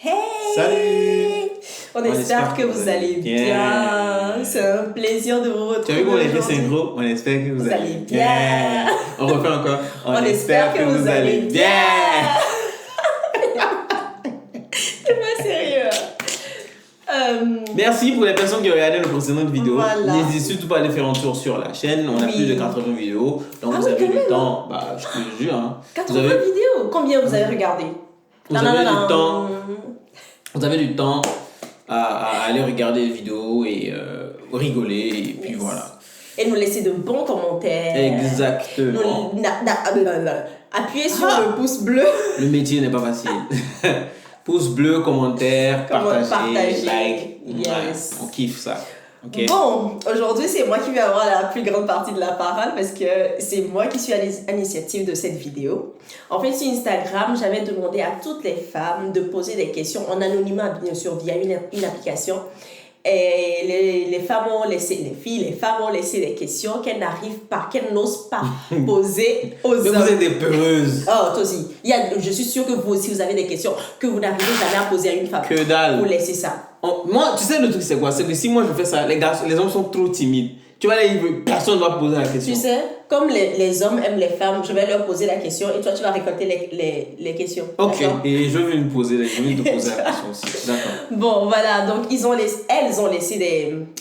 Hey! Salut! On espère que vous allez bien. C'est un plaisir de vous retrouver. Tu as vu qu'on était synchro? On espère que vous allez bien. On refait encore. On espère que vous allez bien. C'est pas sérieux. Merci pour les personnes qui ont regardé nos précédentes vidéos. Voilà. N'hésitez surtout pas à aller faire un tour sur la chaîne. On a plus de 80 vidéos. Donc vous avez du temps. Bah, je te jure. Hein. 80 vidéos. Combien vous avez regardé? Vous avez du temps à aller regarder les vidéos et rigoler. Et puis voilà. Et nous laisser de bons commentaires. Exactement. Appuyez sur le pouce bleu. Le métier n'est pas facile. Pouce bleu, commentaire, partager, like. Yes. Ouais, on kiffe ça. Okay. Bon, aujourd'hui, c'est moi qui vais avoir la plus grande partie de la parole parce que c'est moi qui suis à l'initiative de cette vidéo. En fait, sur Instagram, j'avais demandé à toutes les femmes de poser des questions en anonymat, bien sûr, via une application. Et les femmes ont laissé, les femmes ont laissé des questions qu'elles n'arrivent pas, qu'elles n'osent pas poser aux hommes. Mais vous êtes des peureuses. Oh, toi aussi. Je suis sûre que vous aussi, vous avez des questions que vous n'arrivez jamais à poser à une femme. Que dalle. Vous laissez ça. Moi, tu sais le truc c'est quoi? C'est que si moi je fais ça, les hommes sont trop timides. Tu vois, personne ne va poser la question. Tu sais, comme les hommes aiment les femmes, je vais leur poser la question et toi tu vas récolter les questions. Ok, et je vais te poser la question aussi. D'accord. Bon, voilà, donc elles ont laissé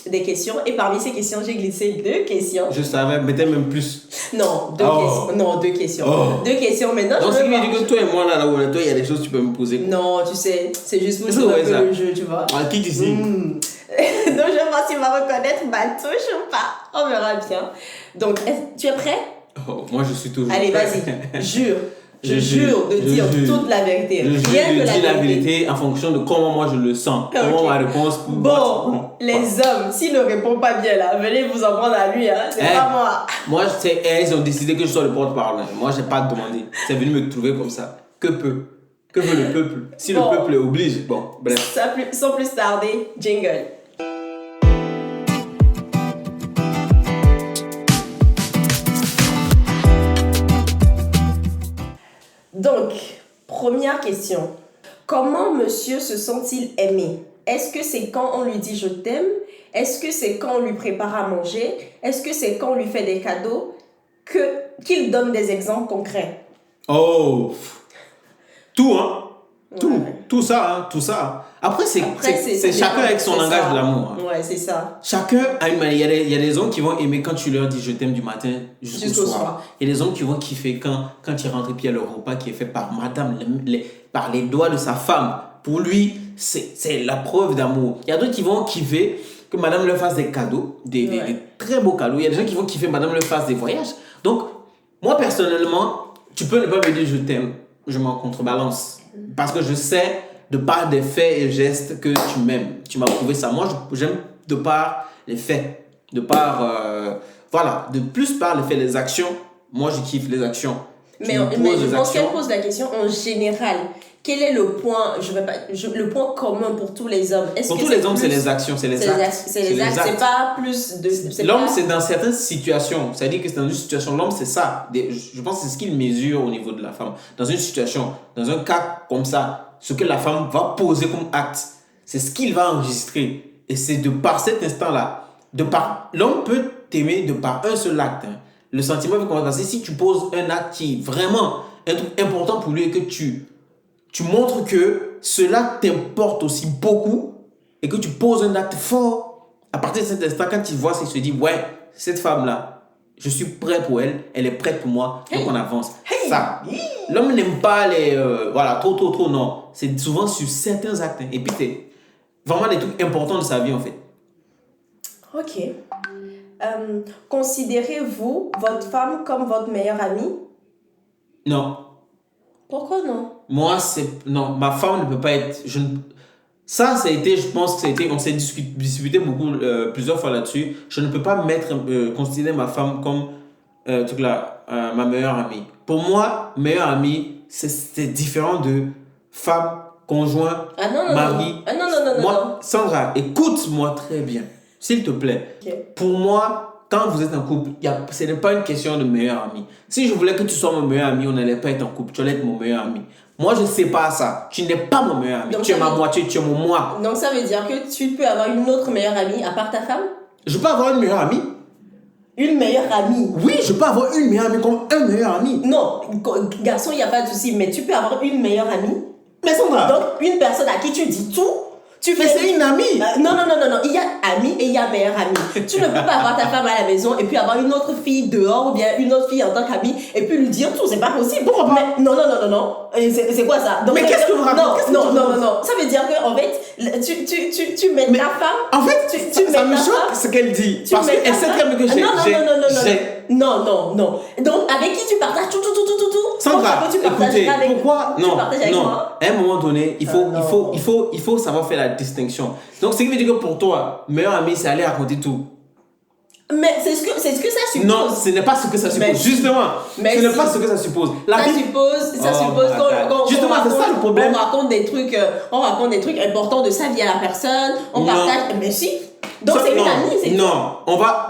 des questions et parmi ces questions, j'ai glissé 2 questions. Je savais, peut-être même plus. Non, 2 questions. Non, 2 questions. 2 questions, maintenant je veux. Donc, ce qui veut dire que toi et moi, là où on est, toi, il y a des choses que tu peux me poser. Non, tu sais, c'est juste pour jouer un peu le jeu, tu vois. Ah, qui tu sais? Donc, je vais voir s'il va reconnaître ma touche ou pas. On verra bien. Donc, tu es prêt? Oh, moi, je suis toujours Allez, prêt. vas-y, jure. Je jure de dire toute la vérité. Je jure de dire la vérité en fonction de comment moi je le sens. Okay. Comment ma réponse. Bon, les hommes, s'ils ne répondent pas bien là, venez vous en prendre à lui, hein. C'est pas moi. Moi, ils ont décidé que je sois le porte-parole. Moi, j'ai pas demandé. C'est venu me trouver comme ça. Que veut le peuple? Si le peuple oblige, bon, bref. Sans plus tarder, jingle. Donc, première question. Comment monsieur se sent-il aimé? Est-ce que c'est quand on lui dit je t'aime? Est-ce que c'est quand on lui prépare à manger? Est-ce que c'est quand on lui fait des cadeaux? Qu'il donne des exemples concrets. Oh! Tout, hein? Tout, ouais. Tout ça. Après, c'est chacun avec son langage de l'amour. Hein. Ouais, c'est ça. Chacun a une manière. Il y a des hommes qui vont aimer quand tu leur dis je t'aime du matin jusqu'au soir. Et des hommes qui vont kiffer quand tu rentres et puis il y a le repas qui est fait par madame, par les doigts de sa femme. Pour lui, c'est la preuve d'amour. Il y a d'autres qui vont kiffer que madame leur fasse des cadeaux, des très beaux cadeaux. Il y a des gens qui vont kiffer que madame leur fasse des voyages. Donc, moi personnellement, tu peux ne pas me dire je t'aime. Je m'en contrebalance. Parce que je sais, de par des faits et gestes, que tu m'aimes. Tu m'as prouvé ça. Moi, j'aime de par les faits. De par, de plus par les faits, les actions. Moi, je kiffe les actions. Mais je pense qu'elle pose la question en général. Quel est le point, le point commun pour tous les hommes? Pour tous les hommes, c'est les actions, c'est les actes. C'est les actes, c'est pas plus de... L'homme, c'est dans certaines situations. C'est-à-dire que c'est dans une situation, l'homme, c'est ça. Je pense que c'est ce qu'il mesure au niveau de la femme. Dans une situation, dans un cas comme ça, ce que la femme va poser comme acte, c'est ce qu'il va enregistrer. Et c'est de par cet instant-là, l'homme peut t'aimer de par un seul acte. Hein. Le sentiment va commencer si tu poses un acte qui est vraiment un truc important pour lui et que tu montres que cela t'importe aussi beaucoup et que tu poses un acte fort. À partir de cet instant, quand tu vois, il se dit, ouais, cette femme-là, je suis prêt pour elle, elle est prête pour moi, donc on avance. Ça. L'homme n'aime pas les... trop, non. C'est souvent sur certains actes. Et puis, c'est vraiment des trucs importants de sa vie, en fait. Ok. Considérez-vous votre femme comme votre meilleure amie? Non. Pourquoi non? Moi, non, ma femme ne peut pas être... Ça a été, je pense que ça a été... On s'est disputé beaucoup, plusieurs fois là-dessus. Je ne peux pas considérer ma femme comme ma meilleure amie. Pour moi, meilleure amie, c'est différent de femme, conjoint, mari. Non. Sandra, écoute-moi très bien, s'il te plaît. Okay. Pour moi... Quand vous êtes en couple, ce n'est pas une question de meilleur ami. Si je voulais que tu sois mon meilleur ami, on n'allait pas être en couple. Tu allais être mon meilleur ami. Moi, je sais pas ça. Tu n'es pas mon meilleur ami. Donc, tu es ma moitié, tu es mon moi. Donc ça veut dire que tu peux avoir une autre meilleure amie à part ta femme? Je peux avoir une meilleure amie. Une meilleure amie? Oui, je peux avoir une meilleure amie comme un meilleur ami. Non, garçon, il n'y a pas de souci, mais tu peux avoir une meilleure amie. Mais Sandra. Donc, une personne à qui tu dis tout, Mais c'est une amie. Non. Il y a ami et il y a meilleure amie. Tu ne peux pas avoir ta femme à la maison et puis avoir une autre fille dehors ou bien une autre fille en tant qu'amie et puis lui dire tout. C'est pas possible. Pourquoi pas? Mais, non. Et c'est quoi ça? Donc, Mais qu'est-ce que vous racontez? Non. Ça veut dire que en fait, tu mets ta femme. En fait, ça me choque ce qu'elle dit. Parce qu'elle sait très bien que j'ai. Non. Donc, avec qui tu partages tout. Sandra, tu écoutez, avec, pourquoi tu partages avec non. moi. À un moment donné, il faut savoir faire la distinction. Donc, ce qui veut dire que pour toi, meilleur ami, c'est aller raconter tout. Mais c'est ce que ça suppose. Non, ce n'est pas ce que ça suppose. Justement, ce n'est pas ce que ça suppose. Ça suppose justement, c'est ça le problème. On raconte des trucs importants de sa vie à la personne. On partage. Mais si. Donc c'est une amie, c'est non,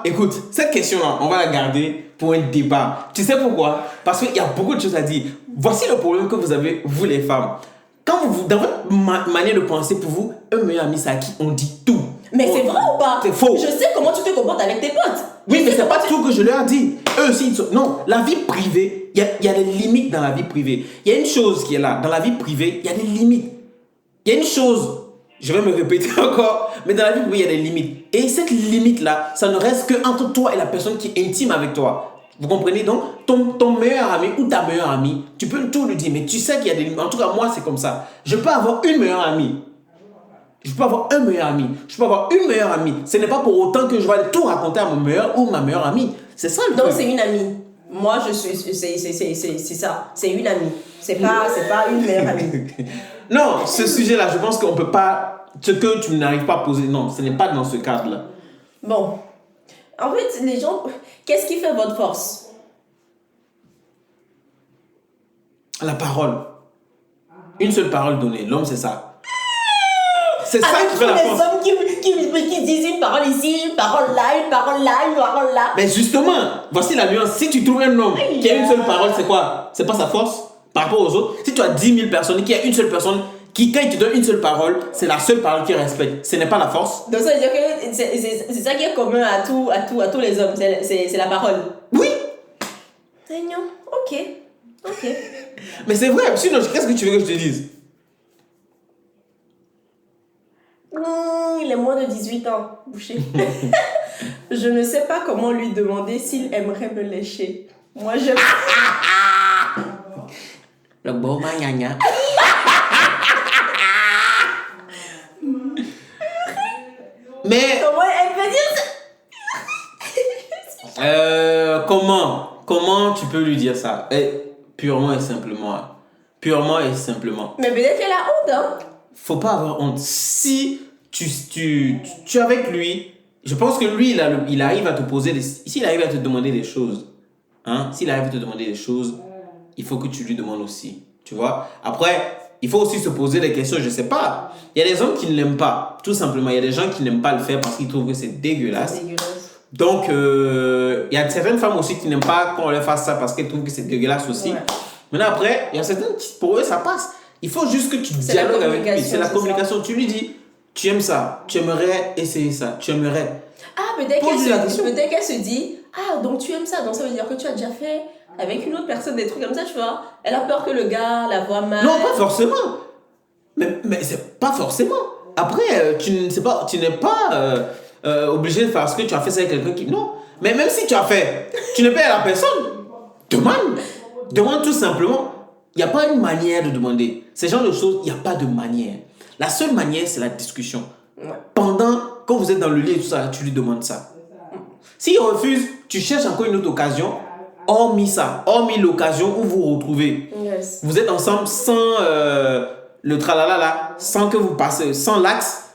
écoute, cette question-là, on va la garder pour un débat. Tu sais pourquoi? Parce qu'il y a beaucoup de choses à dire. Voici le problème que vous avez, vous les femmes. Quand dans votre manière de penser, pour vous, un meilleur ami, c'est à qui on dit tout. Mais c'est vrai ou pas? C'est faux. Je sais comment tu te comportes avec tes potes. Oui, mais c'est pas tout que je leur dis. Eux aussi, non, la vie privée, il y a des limites dans la vie privée. Il y a une chose qui est là. Dans la vie privée, il y a des limites. Il y a une chose, je vais me répéter encore, mais dans la vie privée, il y a des limites. Et cette limite-là, ça ne reste que entre toi et la personne qui est intime avec toi. Vous comprenez? Donc, ton meilleur ami ou ta meilleure amie, tu peux tout lui dire, mais tu sais qu'il y a des limites. En tout cas, moi, c'est comme ça. Je peux avoir une meilleure amie. Je peux avoir un meilleur ami. Je peux avoir une meilleure amie. Ce n'est pas pour autant que je vais tout raconter à mon meilleur ou ma meilleure amie. C'est ça le truc. Donc, c'est une amie. Moi, c'est ça. C'est une amie. C'est pas une meilleure amie. Non, ce sujet-là, je pense qu'on peut pas... Ce que tu n'arrives pas à poser, non, ce n'est pas dans ce cadre-là. Bon. En fait, les gens... Qu'est-ce qui fait votre force? La parole. Une seule parole donnée. L'homme, c'est ça. C'est ça qui fait la force. Avec tous les hommes qui disent une parole ici, une parole là, une parole là, une parole là. Mais justement, voici la nuance. Si tu trouves un homme qui a une seule parole, c'est quoi? C'est pas sa force par rapport aux autres. Si tu as 10 000 personnes, qui a une seule personne qui, quand il te donne une seule parole, c'est la seule parole qu'il respecte. Ce n'est pas la force. Donc ça veut dire que c'est ça qui est commun à tous les hommes. C'est la parole. Oui. Réunion. Ok. Mais c'est vrai. Sinon, qu'est-ce que tu veux que je te dise? Il est moins de 18 ans, boucher. Je ne sais pas comment lui demander s'il aimerait me lécher. Moi, je... Le beau magnagna. Mais... Comment elle peut dire ça? Comment tu peux lui dire ça? Purement et simplement. Purement et simplement. Mais peut-être qu'elle a honte, hein? Faut pas avoir honte. Si tu es avec lui, je pense que lui, il arrive à te poser s'il arrive à te demander des choses, hein, s'il arrive à te demander des choses, il faut que tu lui demandes aussi. Tu vois? Après, il faut aussi se poser des questions, je sais pas. Il y a des hommes qui ne l'aiment pas, tout simplement. Il y a des gens qui n'aiment pas le faire parce qu'ils trouvent que c'est dégueulasse. Donc, il y a certaines femmes aussi qui n'aiment pas qu'on leur fasse ça parce qu'elles trouvent que c'est dégueulasse aussi. Ouais. Maintenant, après, il y a certaines qui, pour eux, ça passe. Il faut juste que tu dialogues avec lui. C'est la communication. Ça. Tu lui dis, tu aimes ça, tu aimerais essayer ça, tu aimerais. Ah, peut-être qu'elle se dit, ah, donc tu aimes ça, donc ça veut dire que tu as déjà fait avec une autre personne des trucs comme ça, tu vois. Elle a peur que le gars la voit mal. Non, pas forcément. Mais c'est pas forcément. Après, tu n'es pas obligé de faire ce que tu as fait ça avec quelqu'un qui... Non. Mais même si tu as fait, tu ne payes à la personne. Demande tout simplement. Il n'y a pas une manière de demander. Ces genres de choses, il n'y a pas de manière. La seule manière, c'est la discussion. Ouais. Quand vous êtes dans le lit et tout ça, tu lui demandes ça. S'il refuse, tu cherches encore une autre occasion, hormis l'occasion où vous vous retrouvez. Yes. Vous êtes ensemble sans le tralala là, sans que vous passez, sans l'axe.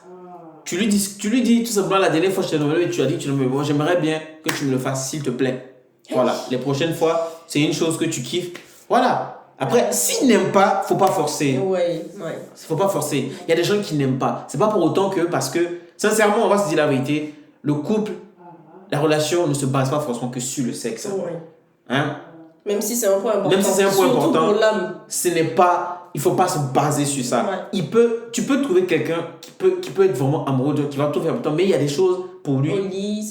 Tu lui dis tout simplement, la dernière fois que je t'ai demandé et tu as dit, moi j'aimerais bien que tu me le fasses, s'il te plaît. Voilà, les prochaines fois, c'est une chose que tu kiffes. Voilà. Après, s'ils n'aiment pas, faut pas forcer. Oui. Faut pas forcer. Il y a des gens qui n'aiment pas. C'est pas pour autant que, parce que, sincèrement, on va se dire la vérité, le couple, la relation ne se base pas forcément que sur le sexe. Oui. Hein? Même si c'est un point important. Même si c'est un point important. Pour l'homme. Ce n'est pas il faut pas se baser sur ça. Ouais. Tu peux trouver quelqu'un qui peut être vraiment amoureux de toi, qui va tout faire pour toi, mais il y a des choses pour lui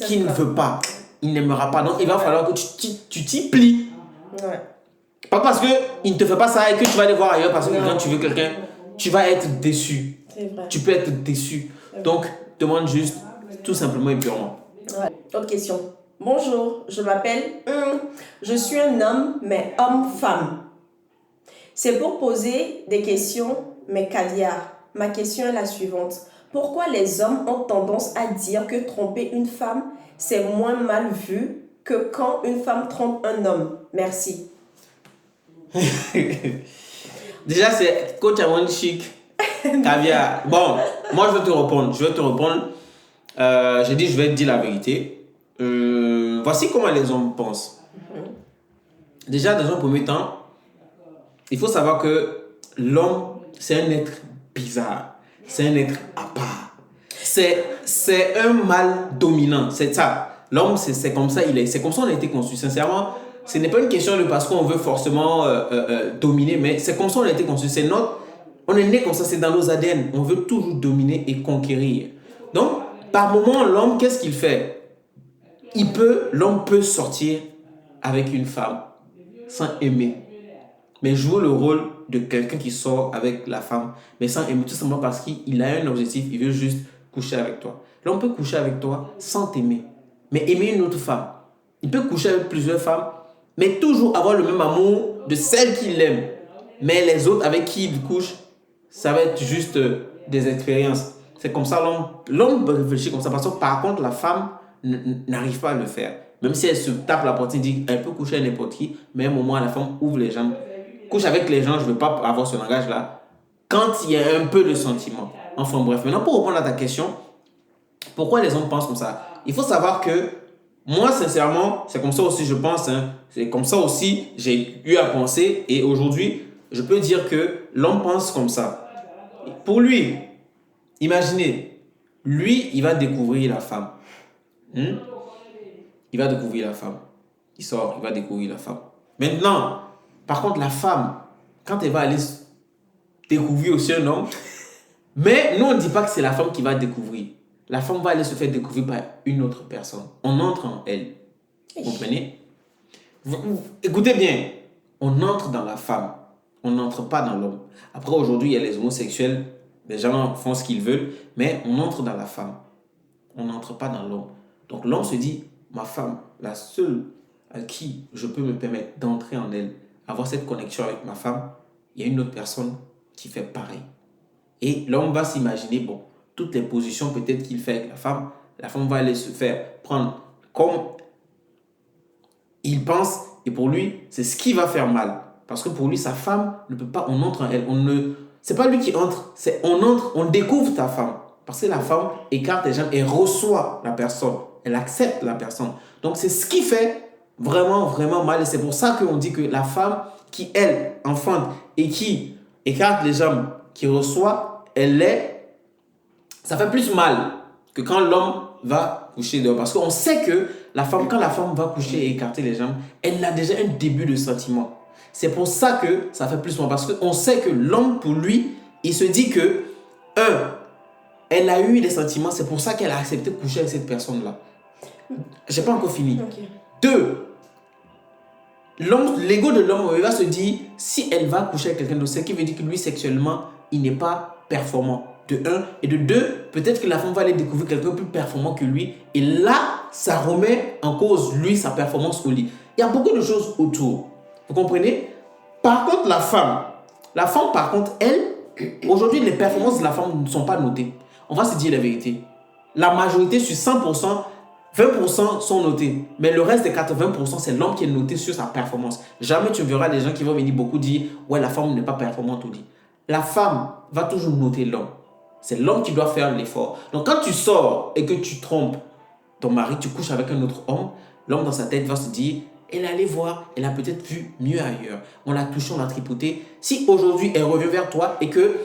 qu'il ne veut pas. Il n'aimera pas. Donc, il va falloir que tu t'y plies. Ouais. Pas parce qu'il ne te fait pas ça et que tu vas aller voir ailleurs parce que quand tu veux quelqu'un, tu vas être déçu. C'est vrai. Tu peux être déçu. Donc, demande juste, tout simplement et purement. Ouais. Autre question. Bonjour, je m'appelle. Je suis un homme, mais homme-femme. C'est pour poser des questions, mais caviar. Ma question est la suivante. Pourquoi les hommes ont tendance à dire que tromper une femme, c'est moins mal vu que quand une femme trompe un homme? Merci. Déjà, c'est coach à one chic, caviar. Bon, moi, je vais te répondre. J'ai dit, je vais te dire la vérité. Voici comment les hommes pensent. Déjà, dans un premier temps, il faut savoir que l'homme, c'est un être bizarre. C'est un être à part. C'est un mâle dominant. C'est ça. L'homme, c'est comme ça il est. C'est comme ça on a été conçu. Sincèrement, ce n'est pas une question de parce qu'on veut forcément dominer, mais c'est comme ça on a été conçu. On est né comme ça, c'est dans nos ADN. On veut toujours dominer et conquérir. Donc, par moment, l'homme, qu'est-ce qu'il fait? L'homme peut sortir avec une femme sans aimer, mais jouer le rôle de quelqu'un qui sort avec la femme, mais sans aimer, tout simplement parce qu'il a un objectif, il veut juste coucher avec toi. L'homme peut coucher avec toi sans t'aimer, mais aimer une autre femme. Il peut coucher avec plusieurs femmes, mais toujours avoir le même amour de celle qu'il aime. Mais les autres avec qui il couche, ça va être juste des expériences. C'est comme ça, l'homme réfléchit comme ça. Parce que par contre, la femme n'arrive pas à le faire. Même si elle se tape la poitrine, dit elle peut coucher avec n'importe qui, mais à un moment, la femme ouvre les jambes. Couche avec les gens, je ne veux pas avoir ce langage-là. Quand il y a un peu de sentiment. Enfin bref, maintenant pour répondre à ta question, pourquoi les hommes pensent comme ça? Il faut savoir que moi, sincèrement, c'est comme ça aussi je pense. C'est comme ça aussi j'ai eu à penser. Et aujourd'hui, je peux dire que l'homme pense comme ça. Pour lui, imaginez, lui, il va découvrir la femme. Il va découvrir la femme. Il sort, il va découvrir la femme. Maintenant, par contre, la femme, quand elle va aller découvrir aussi un homme, mais nous, on ne dit pas que c'est la femme qui va découvrir. La femme va aller se faire découvrir par une autre personne. On entre en elle. Vous comprenez? Écoutez bien, on entre dans la femme. On n'entre pas dans l'homme. Après, aujourd'hui, il y a les homosexuels. Les gens font ce qu'ils veulent, mais on entre dans la femme. On n'entre pas dans l'homme. Donc l'homme se dit, ma femme, la seule à qui je peux me permettre d'entrer en elle, avoir cette connexion avec ma femme, il y a une autre personne qui fait pareil. Et l'homme va s'imaginer, bon, toutes les positions peut-être qu'il fait avec la femme va aller se faire prendre comme il pense, et pour lui, c'est ce qui va faire mal. Parce que pour lui, sa femme ne peut pas, on entre en elle, c'est pas lui qui entre, c'est on entre, on découvre ta femme. Parce que la femme écarte les jambes et reçoit la personne, elle accepte la personne. Donc c'est ce qui fait vraiment, vraiment mal. Et c'est pour ça qu'on dit que la femme qui, elle, enfante et qui écarte les jambes, qui reçoit, ça fait plus mal que quand l'homme va coucher dehors. Parce qu'on sait que quand la femme va coucher et écarter les jambes, elle a déjà un début de sentiment. C'est pour ça que ça fait plus mal. Parce qu'on sait que l'homme, pour lui, il se dit que, elle a eu des sentiments, c'est pour ça qu'elle a accepté de coucher avec cette personne-là. J'ai pas encore fini. Okay. 2, l'ego de l'homme, il va se dire, si elle va coucher avec quelqu'un d'autre, ce qui veut dire que lui, sexuellement, il n'est pas performant. De 1. Et de 2, peut-être que la femme va aller découvrir quelqu'un plus performant que lui. Et là, ça remet en cause, lui, sa performance au lit. Il y a beaucoup de choses autour. Vous comprenez? Par contre, la femme, par contre, elle, aujourd'hui, les performances de la femme ne sont pas notées. On va se dire la vérité. La majorité sur 100%, 20% sont notés. Mais le reste des 80%, c'est l'homme qui est noté sur sa performance. Jamais tu verras des gens qui vont venir beaucoup dire « Ouais, la femme n'est pas performante au lit ». La femme va toujours noter l'homme. C'est l'homme qui doit faire l'effort. Donc quand tu sors et que tu trompes ton mari, tu couches avec un autre homme, l'homme dans sa tête va se dire « Elle est allée voir, elle a peut-être vu mieux ailleurs. On l'a touché, on l'a tripoté. Si aujourd'hui elle revient vers toi et que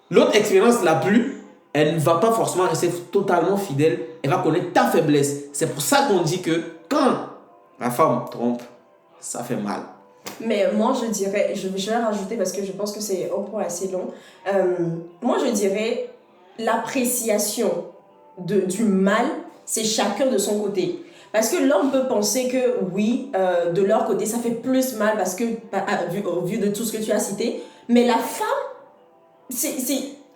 l'autre expérience l'a plu, elle ne va pas forcément rester totalement fidèle. Elle va connaître ta faiblesse. C'est pour ça qu'on dit que quand la femme trompe, ça fait mal. Mais moi, je dirais, je vais rajouter parce que je pense que c'est un point assez long. Moi, je dirais l'appréciation du mal, c'est chacun de son côté. Parce que l'homme peut penser que oui, de leur côté, ça fait plus mal parce que, au vu de tout ce que tu as cité. Mais la femme,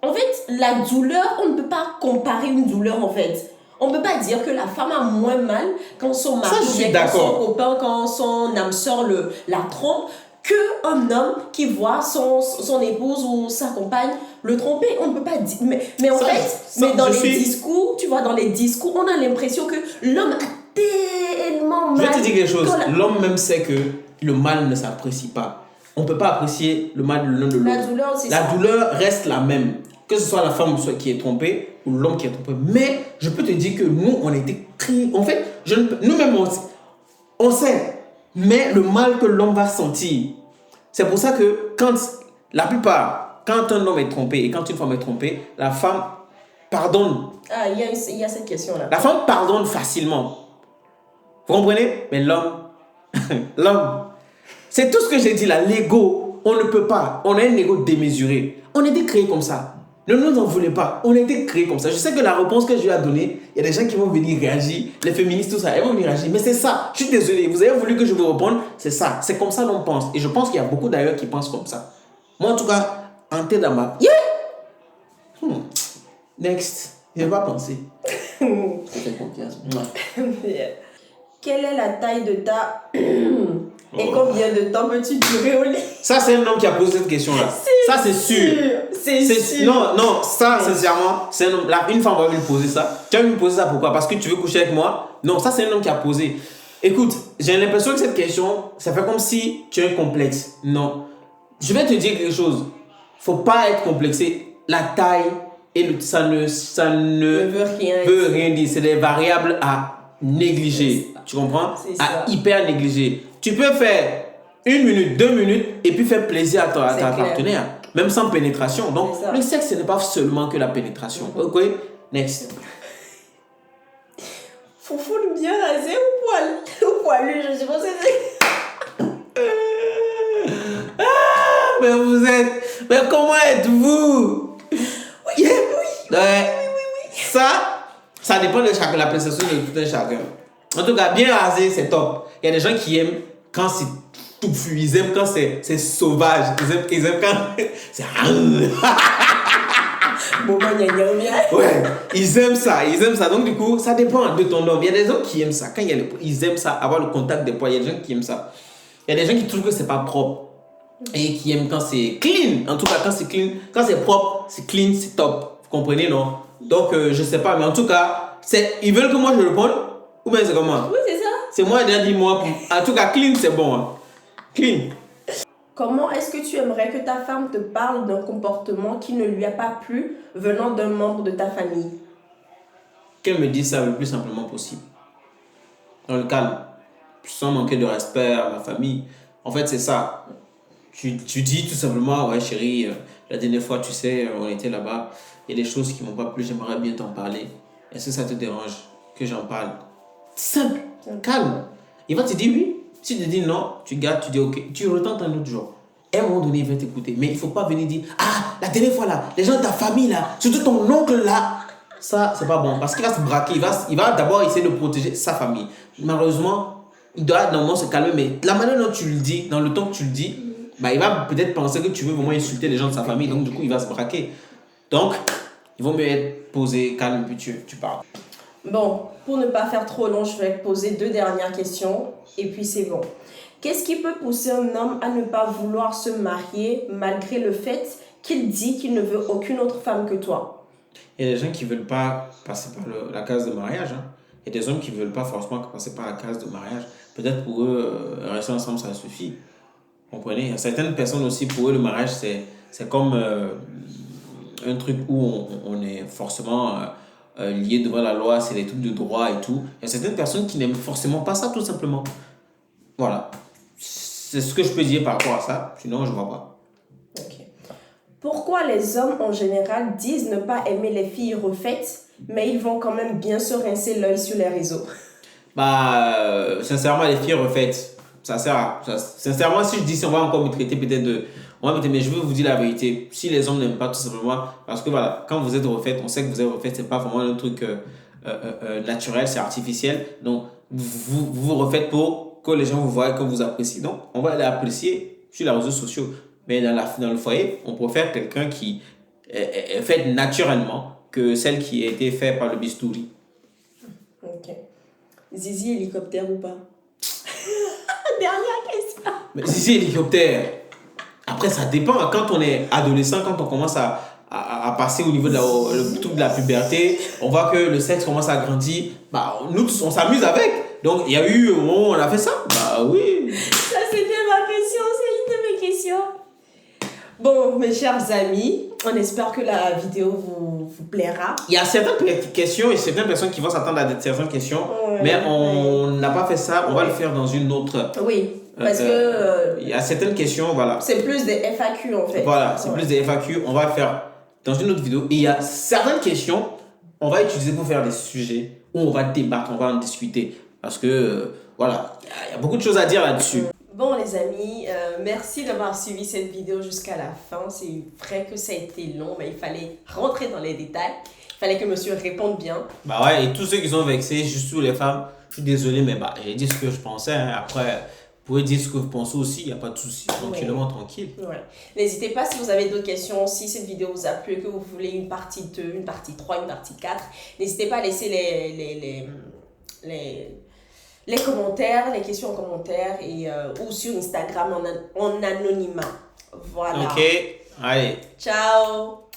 en fait, la douleur, on ne peut pas comparer une douleur en fait. On ne peut pas dire que la femme a moins mal quand son mari, quand son copain, quand son âme sœur la trompe, qu'un homme qui voit son épouse ou sa compagne le tromper. On ne peut pas dire. Mais en fait, dans les discours, tu vois, dans les discours, on a l'impression que l'homme a tellement mal. Je vais te dire quelque chose. L'homme même sait que le mal ne s'apprécie pas. On ne peut pas apprécier le mal de l'un de l'autre. La douleur reste la même. Que ce soit la femme qui est trompée ou l'homme qui est trompé. Mais je peux te dire que nous, on a été créés. En fait, nous-mêmes, on sait. Mais le mal que l'homme va sentir, c'est pour ça que la plupart, quand un homme est trompé et quand une femme est trompée, la femme pardonne. Ah, il y a cette question-là. La femme pardonne facilement. Vous comprenez? Mais l'homme, c'est tout ce que j'ai dit là. L'ego, on ne peut pas. On a un ego démesuré. On a été créés comme ça. Ne nous en voulez pas. On a été créés comme ça. Je sais que la réponse que je lui ai donnée, il y a des gens qui vont venir réagir. Les féministes, tout ça, elles vont venir réagir. Mais c'est ça. Je suis désolé. Vous avez voulu que je vous réponde. C'est ça. C'est comme ça l'on pense. Et je pense qu'il y a beaucoup d'ailleurs qui pensent comme ça. Moi, en tout cas, en tête dans ma... Yeah! Next. Je ne vais pas penser. Je fais confiance. Quelle est la taille de ta... Et combien de temps peux-tu durer au lit? Ça, c'est un homme qui a posé cette question-là. Ça, c'est sûr. C'est sûr. Non, ça, sincèrement, c'est un homme. Là, une femme va me poser ça. Tu vas me poser ça pourquoi? Parce que tu veux coucher avec moi? Non, ça, c'est un homme qui a posé. Écoute, j'ai l'impression que cette question, ça fait comme si tu es un complexe. Non. Je vais te dire quelque chose. Faut pas être complexé. La taille, ça ne veut rien dire. C'est des variables à négliger. Tu comprends? À hyper négliger. Tu peux faire 1 minute, 2 minutes et puis faire plaisir à ta partenaire. Même sans pénétration. Donc, le sexe, ce n'est pas seulement que la pénétration. Ok? Next. Foufou bien rasé ou poilu? Je sais pas si c'est... Mais vous êtes... Mais comment êtes-vous? Oui. Ça dépend de chacun, la prestation de tout un chacun. En tout cas, bien rasé, c'est top. Il y a des gens qui aiment quand c'est touffu. Ils aiment quand c'est sauvage. Ils aiment quand c'est... Ouais, ils aiment ça. Donc, du coup, ça dépend de ton homme. Il y a des gens qui aiment ça. Quand ils aiment ça, avoir le contact des poils. Il y a des gens qui aiment ça. Il y a des gens qui trouvent que c'est pas propre. Et qui aiment quand c'est clean. En tout cas, quand c'est clean, quand c'est propre, c'est clean, c'est top. Vous comprenez, non? Donc, je sais pas. Mais en tout cas, ils veulent que moi je réponde. Ou bien c'est comment? Oui, c'est ça. C'est moi, déjà dit moi. En tout cas, clean, c'est bon. Hein. Clean. Comment est-ce que tu aimerais que ta femme te parle d'un comportement qui ne lui a pas plu venant d'un membre de ta famille? Qu'elle me dise ça le plus simplement possible. Dans le calme. Sans manquer de respect à ma famille. En fait, c'est ça. Tu dis tout simplement, ouais chérie, la dernière fois, tu sais, on était là-bas. Il y a des choses qui m'ont pas plu, j'aimerais bien t'en parler. Est-ce que ça te dérange que j'en parle? Simple, calme. Il va te dire oui. Si tu te dis non, tu gardes, tu dis ok. Tu retentes un autre jour. À un moment donné, il va t'écouter. Mais il ne faut pas venir dire ah, la dernière fois là, les gens de ta famille là, surtout ton oncle là. Ça, c'est pas bon. Parce qu'il va se braquer. Il va d'abord essayer de protéger sa famille. Malheureusement, il doit normalement se calmer. Mais la manière dont tu le dis, dans le temps que tu le dis, bah, il va peut-être penser que tu veux vraiment insulter les gens de sa famille. Donc, du coup, il va se braquer. Donc, il vaut mieux être posé, calme, puis tu parles. Bon, pour ne pas faire trop long, je vais poser 2 dernières questions et puis c'est bon. Qu'est-ce qui peut pousser un homme à ne pas vouloir se marier malgré le fait qu'il dit qu'il ne veut aucune autre femme que toi? Il y a des gens qui ne veulent pas passer par la case de mariage. Hein. Il y a des hommes qui ne veulent pas forcément passer par la case de mariage. Peut-être pour eux, rester ensemble, ça suffit. Vous comprenez? Il y a certaines personnes aussi, pour eux, le mariage, c'est comme un truc où on est forcément lié devant la loi, c'est des trucs de droit et tout. Il y a certaines personnes qui n'aiment forcément pas ça, tout simplement. Voilà. C'est ce que je peux dire par rapport à ça. Sinon, je ne vois pas. Ok. Pourquoi les hommes, en général, disent ne pas aimer les filles refaites, mais ils vont quand même bien se rincer l'œil sur les réseaux? Sincèrement, les filles refaites, ça sert à... sincèrement, si je dis ça, on va encore me traiter peut-être de... mais je veux vous dire la vérité. Si les hommes n'aiment pas, tout simplement, parce que voilà, quand vous êtes refaite, on sait que vous êtes refaite, c'est pas vraiment un truc naturel, c'est artificiel. Donc, vous refaites pour que les gens vous voient, que vous apprécient. Donc, on va aller apprécier sur les réseaux sociaux. Mais dans le foyer, on préfère quelqu'un qui est fait naturellement que celle qui a été faite par le bistouri. Ok. Zizi hélicoptère ou pas? Dernière question. Mais Zizi hélicoptère, après ça dépend. Quand on est adolescent, quand on commence à passer au niveau de le truc de la puberté, on voit que le sexe commence à grandir. Bah, nous, on s'amuse avec. Donc, il y a eu un moment où on a fait ça. Bah oui. Ça, c'était ma question. C'est une de mes questions. Bon, mes chers amis, on espère que la vidéo vous plaira. Il y a certaines questions et certaines personnes qui vont s'attendre à certaines questions, mais on n'a pas fait ça. On va le faire dans une autre. Oui, parce que... il y a certaines questions, voilà. C'est plus des FAQ en fait. Voilà, c'est plus des FAQ. On va le faire dans une autre vidéo. Et il y a certaines questions, on va utiliser pour faire des sujets où on va débattre, on va en discuter. Parce que, voilà, il y a beaucoup de choses à dire là-dessus. Bon les amis, merci d'avoir suivi cette vidéo jusqu'à la fin. C'est vrai que ça a été long, mais il fallait rentrer dans les détails. Il fallait que monsieur réponde bien. Bah ouais, et tous ceux qui sont vexés, surtout les femmes, je suis désolé, mais bah, j'ai dit ce que je pensais. Hein. Après, vous pouvez dire ce que vous pensez aussi, il n'y a pas de souci. Tranquillement, tranquille. Ouais. N'hésitez pas si vous avez d'autres questions, si cette vidéo vous a plu et que vous voulez une partie 2, une partie 3, une partie 4. N'hésitez pas à laisser les commentaires, les questions en commentaire et, ou sur Instagram en anonymat. Voilà. Ok, allez. Ciao.